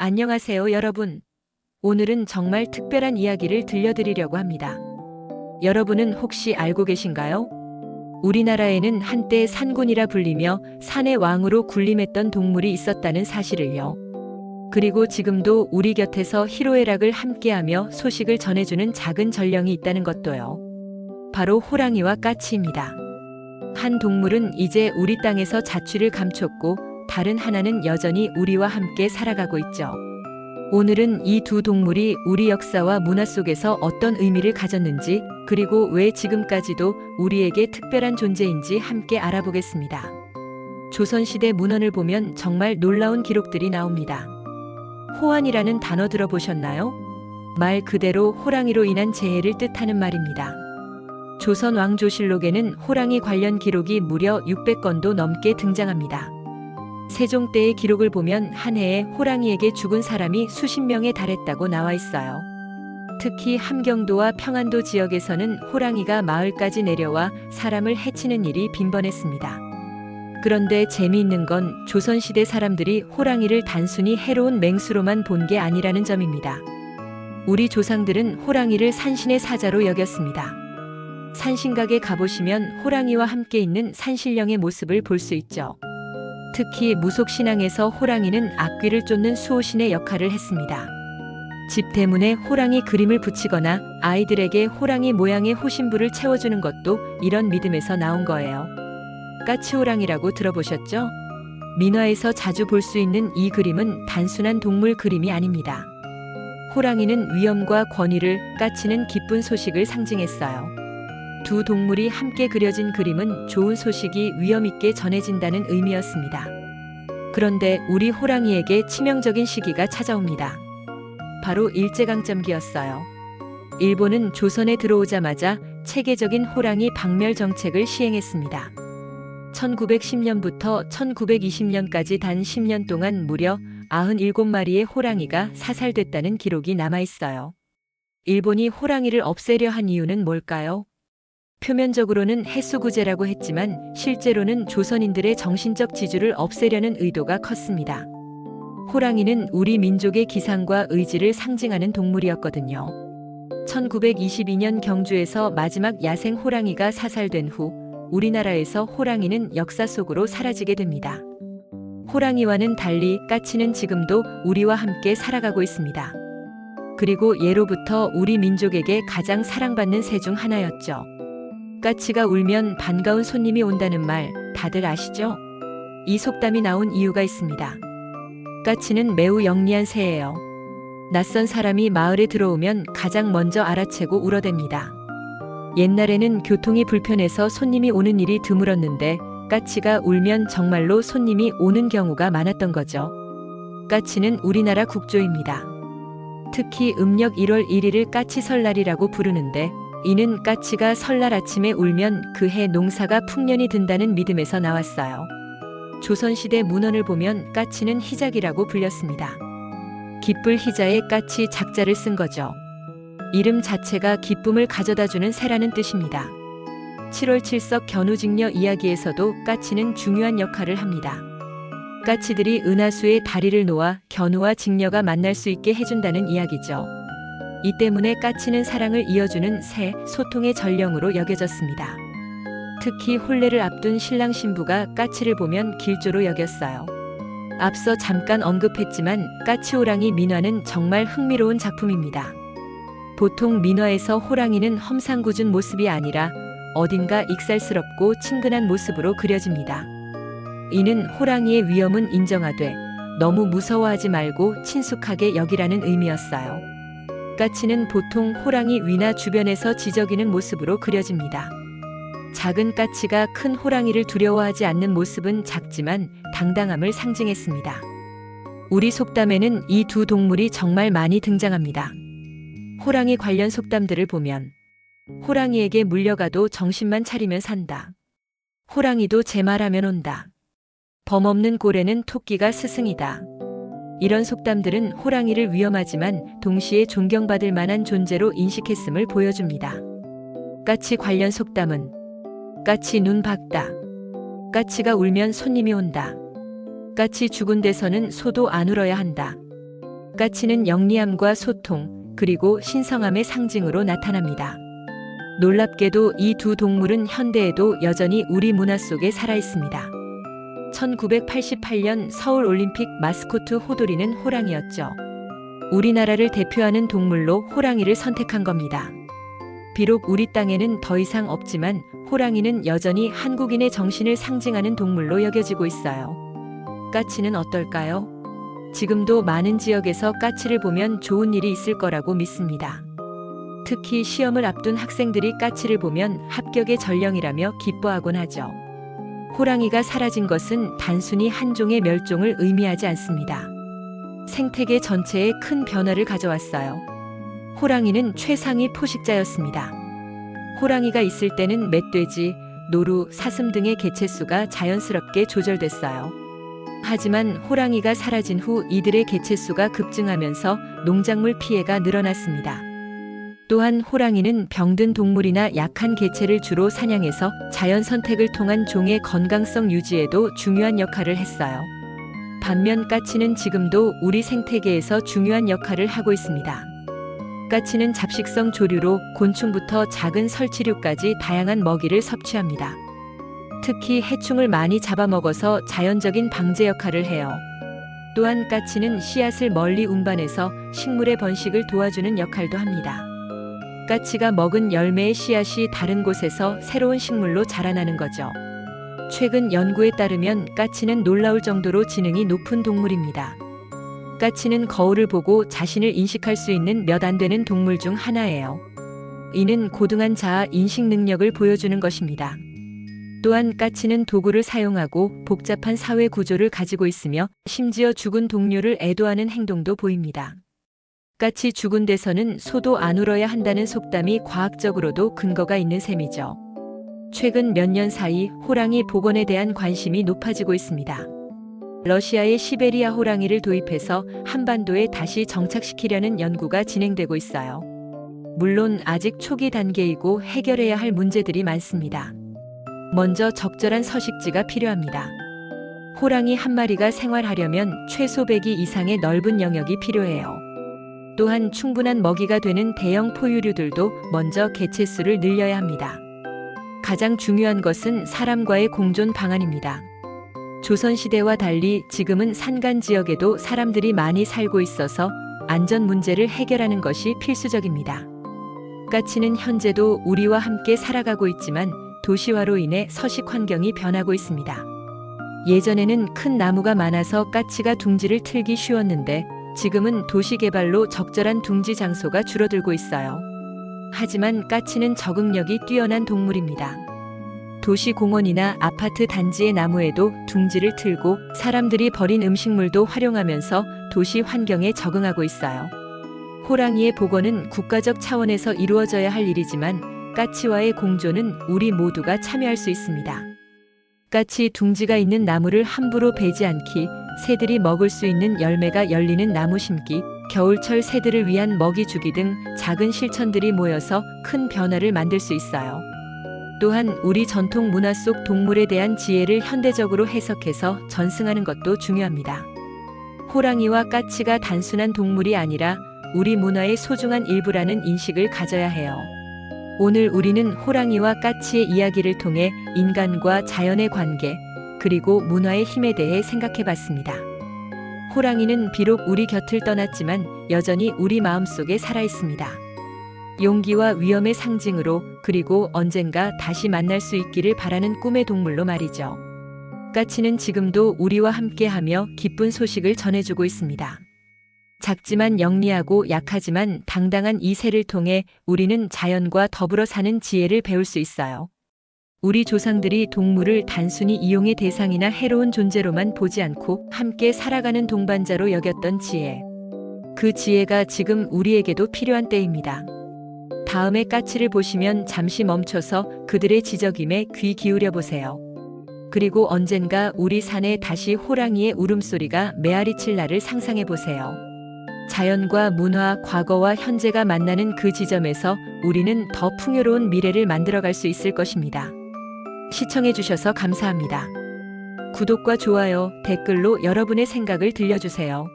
안녕하세요, 여러분. 오늘은 정말 특별한 이야기를 들려드리려고 합니다. 여러분은 혹시 알고 계신가요? 우리나라에는 한때 산군이라 불리며 산의 왕으로 군림했던 동물이 있었다는 사실을요. 그리고 지금도 우리 곁에서 희로애락을 함께하며 소식을 전해주는 작은 전령이 있다는 것도요. 바로 호랑이와 까치입니다. 한 동물은 이제 우리 땅에서 자취를 감췄고 다른 하나는 여전히 우리와 함께 살아가고 있죠. 오늘은 이 두 동물이 우리 역사와 문화 속에서 어떤 의미를 가졌는지, 그리고 왜 지금까지도 우리에게 특별한 존재인지 함께 알아보겠습니다. 조선시대 문헌을 보면 정말 놀라운 기록들이 나옵니다. 호환이라는 단어 들어보셨나요? 말 그대로 호랑이로 인한 재해를 뜻하는 말입니다. 조선 왕조실록에는 호랑이 관련 기록이 무려 600건도 넘게 등장합니다. 세종 때의 기록을 보면 한 해에 호랑이에게 죽은 사람이 수십 명에 달했다고 나와 있어요. 특히 함경도와 평안도 지역에서는 호랑이가 마을까지 내려와 사람을 해치는 일이 빈번했습니다. 그런데 재미있는 건 조선시대 사람들이 호랑이를 단순히 해로운 맹수로만 본 게 아니라는 점입니다. 우리 조상들은 호랑이를 산신의 사자로 여겼습니다. 산신각에 가보시면 호랑이와 함께 있는 산신령의 모습을 볼 수 있죠. 특히 무속신앙에서 호랑이는 악귀를 쫓는 수호신의 역할을 했습니다. 집 대문에 호랑이 그림을 붙이거나 아이들에게 호랑이 모양의 호신부를 채워주는 것도 이런 믿음에서 나온 거예요. 까치호랑이라고 들어보셨죠? 민화에서 자주 볼 수 있는 이 그림은 단순한 동물 그림이 아닙니다. 호랑이는 위엄과 권위를, 까치는 기쁜 소식을 상징했어요. 두 동물이 함께 그려진 그림은 좋은 소식이 위엄 있게 전해진다는 의미였습니다. 그런데 우리 호랑이에게 치명적인 시기가 찾아옵니다. 바로 일제강점기였어요. 일본은 조선에 들어오자마자 체계적인 호랑이 박멸 정책을 시행했습니다. 1910년부터 1920년까지 단 10년 동안 무려 97마리의 호랑이가 사살됐다는 기록이 남아있어요. 일본이 호랑이를 없애려 한 이유는 뭘까요? 표면적으로는 해수구제라고 했지만 실제로는 조선인들의 정신적 지주를 없애려는 의도가 컸습니다. 호랑이는 우리 민족의 기상과 의지를 상징하는 동물이었거든요. 1922년 경주에서 마지막 야생 호랑이가 사살된 후 우리나라에서 호랑이는 역사 속으로 사라지게 됩니다. 호랑이와는 달리 까치는 지금도 우리와 함께 살아가고 있습니다. 그리고 예로부터 우리 민족에게 가장 사랑받는 새 중 하나였죠. 까치가 울면 반가운 손님이 온다는 말 다들 아시죠? 이 속담이 나온 이유가 있습니다. 까치는 매우 영리한 새예요. 낯선 사람이 마을에 들어오면 가장 먼저 알아채고 울어댑니다. 옛날에는 교통이 불편해서 손님이 오는 일이 드물었는데 까치가 울면 정말로 손님이 오는 경우가 많았던 거죠. 까치는 우리나라 국조입니다. 특히 음력 1월 1일을 까치 설날이라고 부르는데 이는 까치가 설날 아침에 울면 그해 농사가 풍년이 든다는 믿음에서 나왔어요. 조선시대 문헌을 보면 까치는 희작이라고 불렸습니다. 기쁠 희자에 까치 작자를 쓴 거죠. 이름 자체가 기쁨을 가져다주는 새라는 뜻입니다. 7월 7석 견우직녀 이야기에서도 까치는 중요한 역할을 합니다. 까치들이 은하수에 다리를 놓아 견우와 직녀가 만날 수 있게 해준다는 이야기죠. 이 때문에 까치는 사랑을 이어주는 새, 소통의 전령으로 여겨졌습니다. 특히 혼례를 앞둔 신랑 신부가 까치를 보면 길조로 여겼어요. 앞서 잠깐 언급했지만 까치호랑이 민화는 정말 흥미로운 작품입니다. 보통 민화에서 호랑이는 험상궂은 모습이 아니라 어딘가 익살스럽고 친근한 모습으로 그려집니다. 이는 호랑이의 위엄은 인정하되 너무 무서워하지 말고 친숙하게 여기라는 의미였어요. 까치는 보통 호랑이 위나 주변에서 지저귀는 모습으로 그려집니다. 작은 까치가 큰 호랑이를 두려워하지 않는 모습은 작지만 당당함을 상징했습니다. 우리 속담에는 이 두 동물이 정말 많이 등장합니다. 호랑이 관련 속담들을 보면 호랑이에게 물려가도 정신만 차리면 산다. 호랑이도 제 말하면 온다. 범없는 고래는 토끼가 스승이다. 이런 속담들은 호랑이를 위험하지만 동시에 존경받을 만한 존재로 인식했음을 보여줍니다. 까치 관련 속담은 까치 눈 박다. 까치가 울면 손님이 온다. 까치 죽은 데서는 소도 안 울어야 한다. 까치는 영리함과 소통, 그리고 신성함의 상징으로 나타납니다. 놀랍게도 이 두 동물은 현대에도 여전히 우리 문화 속에 살아 있습니다. 1988년 서울올림픽 마스코트 호돌이는 호랑이였죠. 우리나라를 대표하는 동물로 호랑이를 선택한 겁니다. 비록 우리 땅에는 더 이상 없지만 호랑이는 여전히 한국인의 정신을 상징하는 동물로 여겨지고 있어요. 까치는 어떨까요? 지금도 많은 지역에서 까치를 보면 좋은 일이 있을 거라고 믿습니다. 특히 시험을 앞둔 학생들이 까치를 보면 합격의 전령이라며 기뻐하곤 하죠. 호랑이가 사라진 것은 단순히 한 종의 멸종을 의미하지 않습니다. 생태계 전체에 큰 변화를 가져왔어요. 호랑이는 최상위 포식자였습니다. 호랑이가 있을 때는 멧돼지, 노루, 사슴 등의 개체수가 자연스럽게 조절됐어요. 하지만 호랑이가 사라진 후 이들의 개체수가 급증하면서 농작물 피해가 늘어났습니다. 또한 호랑이는 병든 동물이나 약한 개체를 주로 사냥해서 자연 선택을 통한 종의 건강성 유지에도 중요한 역할을 했어요. 반면 까치는 지금도 우리 생태계에서 중요한 역할을 하고 있습니다. 까치는 잡식성 조류로 곤충부터 작은 설치류까지 다양한 먹이를 섭취합니다. 특히 해충을 많이 잡아먹어서 자연적인 방제 역할을 해요. 또한 까치는 씨앗을 멀리 운반해서 식물의 번식을 도와주는 역할도 합니다. 까치가 먹은 열매의 씨앗이 다른 곳에서 새로운 식물로 자라나는 거죠. 최근 연구에 따르면 까치는 놀라울 정도로 지능이 높은 동물입니다. 까치는 거울을 보고 자신을 인식할 수 있는 몇 안 되는 동물 중 하나예요. 이는 고등한 자아 인식 능력을 보여주는 것입니다. 또한 까치는 도구를 사용하고 복잡한 사회 구조를 가지고 있으며 심지어 죽은 동료를 애도하는 행동도 보입니다. 까치 죽은 데서는 소도 안 울어야 한다는 속담이 과학적으로도 근거가 있는 셈이죠. 최근 몇 년 사이 호랑이 복원에 대한 관심이 높아지고 있습니다. 러시아의 시베리아 호랑이를 도입해서 한반도에 다시 정착시키려는 연구가 진행되고 있어요. 물론 아직 초기 단계이고 해결해야 할 문제들이 많습니다. 먼저 적절한 서식지가 필요합니다. 호랑이 한 마리가 생활하려면 최소 100이 이상의 넓은 영역이 필요해요. 또한 충분한 먹이가 되는 대형 포유류들도 먼저 개체수를 늘려야 합니다. 가장 중요한 것은 사람과의 공존 방안입니다. 조선시대와 달리 지금은 산간 지역에도 사람들이 많이 살고 있어서 안전 문제를 해결하는 것이 필수적입니다. 까치는 현재도 우리와 함께 살아가고 있지만 도시화로 인해 서식 환경이 변하고 있습니다. 예전에는 큰 나무가 많아서 까치가 둥지를 틀기 쉬웠는데 지금은 도시 개발로 적절한 둥지 장소가 줄어들고 있어요. 하지만 까치는 적응력이 뛰어난 동물입니다. 도시 공원이나 아파트 단지의 나무에도 둥지를 틀고 사람들이 버린 음식물도 활용하면서 도시 환경에 적응하고 있어요. 호랑이의 복원은 국가적 차원에서 이루어져야 할 일이지만 까치와의 공존은 우리 모두가 참여할 수 있습니다. 까치 둥지가 있는 나무를 함부로 베지 않기, 새들이 먹을 수 있는 열매가 열리는 나무 심기, 겨울철 새들을 위한 먹이 주기 등 작은 실천들이 모여서 큰 변화를 만들 수 있어요. 또한 우리 전통 문화 속 동물에 대한 지혜를 현대적으로 해석해서 전승하는 것도 중요합니다. 호랑이와 까치가 단순한 동물이 아니라 우리 문화의 소중한 일부라는 인식을 가져야 해요. 오늘 우리는 호랑이와 까치의 이야기를 통해 인간과 자연의 관계, 그리고 문화의 힘에 대해 생각해 봤습니다. 호랑이는 비록 우리 곁을 떠났지만 여전히 우리 마음속에 살아 있습니다. 용기와 위험의 상징으로, 그리고 언젠가 다시 만날 수 있기를 바라는 꿈의 동물로 말이죠. 까치는 지금도 우리와 함께하며 기쁜 소식을 전해주고 있습니다. 작지만 영리하고 약하지만 당당한 이 새를 통해 우리는 자연과 더불어 사는 지혜를 배울 수 있어요. 우리 조상들이 동물을 단순히 이용의 대상이나 해로운 존재로만 보지 않고 함께 살아가는 동반자로 여겼던 지혜. 그 지혜가 지금 우리에게도 필요한 때입니다. 다음에 까치를 보시면 잠시 멈춰서 그들의 지저귐에 귀 기울여 보세요. 그리고 언젠가 우리 산에 다시 호랑이의 울음소리가 메아리칠 날을 상상해 보세요. 자연과 문화, 과거와 현재가 만나는 그 지점에서 우리는 더 풍요로운 미래를 만들어갈 수 있을 것입니다. 시청해 주셔서 감사합니다. 구독과 좋아요, 댓글로 여러분의 생각을 들려주세요.